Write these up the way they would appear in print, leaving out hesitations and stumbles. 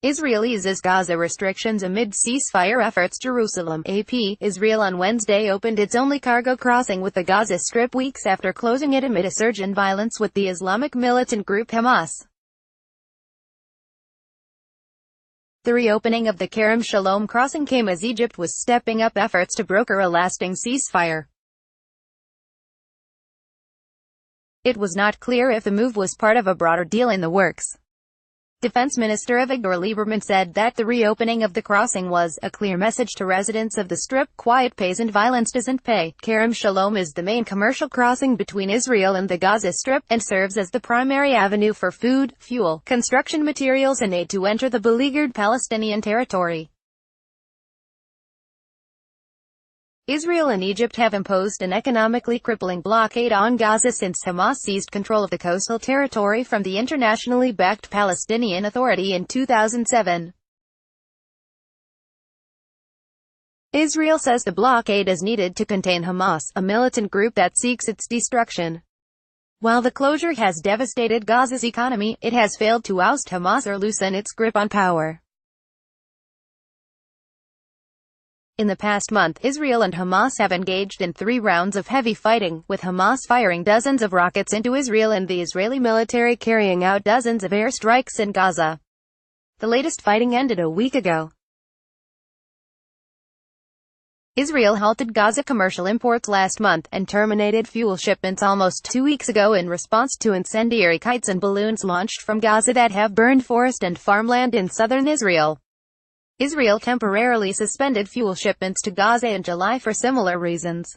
Israel eases Gaza restrictions amid ceasefire efforts. Jerusalem, AP. Israel on Wednesday opened its only cargo crossing with the Gaza Strip weeks after closing it amid a surge in violence with the Islamic militant group Hamas. The reopening of the Kerem Shalom crossing came as Egypt was stepping up efforts to broker a lasting ceasefire. It was not clear if the move was part of a broader deal in the works. Defense Minister Avigdor Lieberman said that the reopening of the crossing was a clear message to residents of the Strip: quiet pays and violence doesn't pay. Kerem Shalom is the main commercial crossing between Israel and the Gaza Strip, and serves as the primary avenue for food, fuel, construction materials and aid to enter the beleaguered Palestinian territory. Israel and Egypt have imposed an economically crippling blockade on Gaza since Hamas seized control of the coastal territory from the internationally backed Palestinian Authority in 2007. Israel says the blockade is needed to contain Hamas, a militant group that seeks its destruction. While the closure has devastated Gaza's economy, it has failed to oust Hamas or loosen its grip on power. In the past month, Israel and Hamas have engaged in 3 rounds of heavy fighting, with Hamas firing dozens of rockets into Israel and the Israeli military carrying out dozens of airstrikes in Gaza. The latest fighting ended a week ago. Israel halted Gaza commercial imports last month, and terminated fuel shipments almost 2 weeks ago in response to incendiary kites and balloons launched from Gaza that have burned forest and farmland in southern Israel. Israel temporarily suspended fuel shipments to Gaza in July for similar reasons.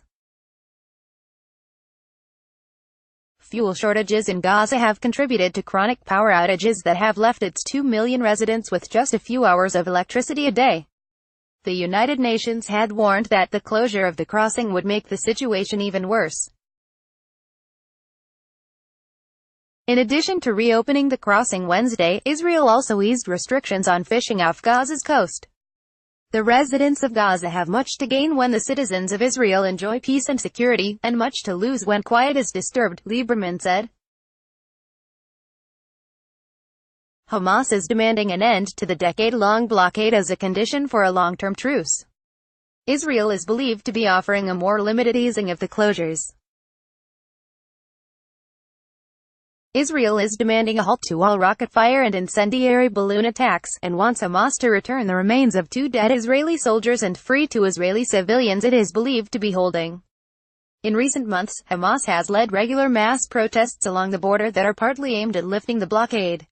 Fuel shortages in Gaza have contributed to chronic power outages that have left its 2 million residents with just a few hours of electricity a day. The United Nations had warned that the closure of the crossing would make the situation even worse. In addition to reopening the crossing Wednesday, Israel also eased restrictions on fishing off Gaza's coast. The residents of Gaza have much to gain when the citizens of Israel enjoy peace and security, and much to lose when quiet is disturbed, Lieberman said. Hamas is demanding an end to the decade-long blockade as a condition for a long-term truce. Israel is believed to be offering a more limited easing of the closures. Israel is demanding a halt to all rocket fire and incendiary balloon attacks, and wants Hamas to return the remains of 2 dead Israeli soldiers and free 2 Israeli civilians it is believed to be holding. In recent months, Hamas has led regular mass protests along the border that are partly aimed at lifting the blockade.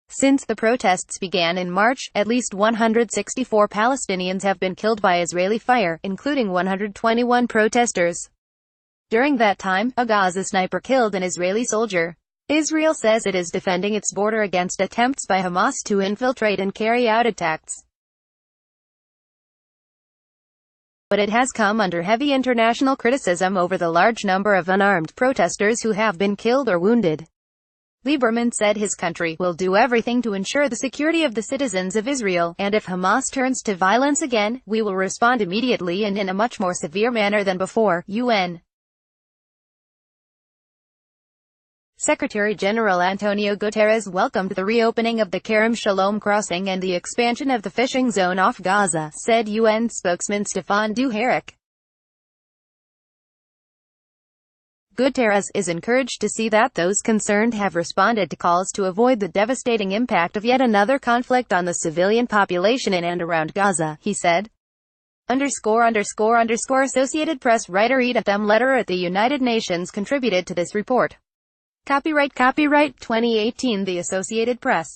Since the protests began in March, at least 164 Palestinians have been killed by Israeli fire, including 121 protesters. During that time, a Gaza sniper killed an Israeli soldier. Israel says it is defending its border against attempts by Hamas to infiltrate and carry out attacks. But it has come under heavy international criticism over the large number of unarmed protesters who have been killed or wounded. Lieberman said his country will do everything to ensure the security of the citizens of Israel, and if Hamas turns to violence again, we will respond immediately and in a much more severe manner than before. UN Secretary-General Antonio Guterres welcomed the reopening of the Kerem Shalom crossing and the expansion of the fishing zone off Gaza, said UN spokesman Stefan Dujarric. Guterres is encouraged to see that those concerned have responded to calls to avoid the devastating impact of yet another conflict on the civilian population in and around Gaza, he said. Associated Press writer Edith M. Letter at the United Nations contributed to this report. Copyright 2018 The Associated Press.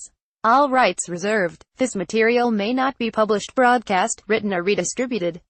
All rights reserved. This material may not be published, broadcast, written or redistributed.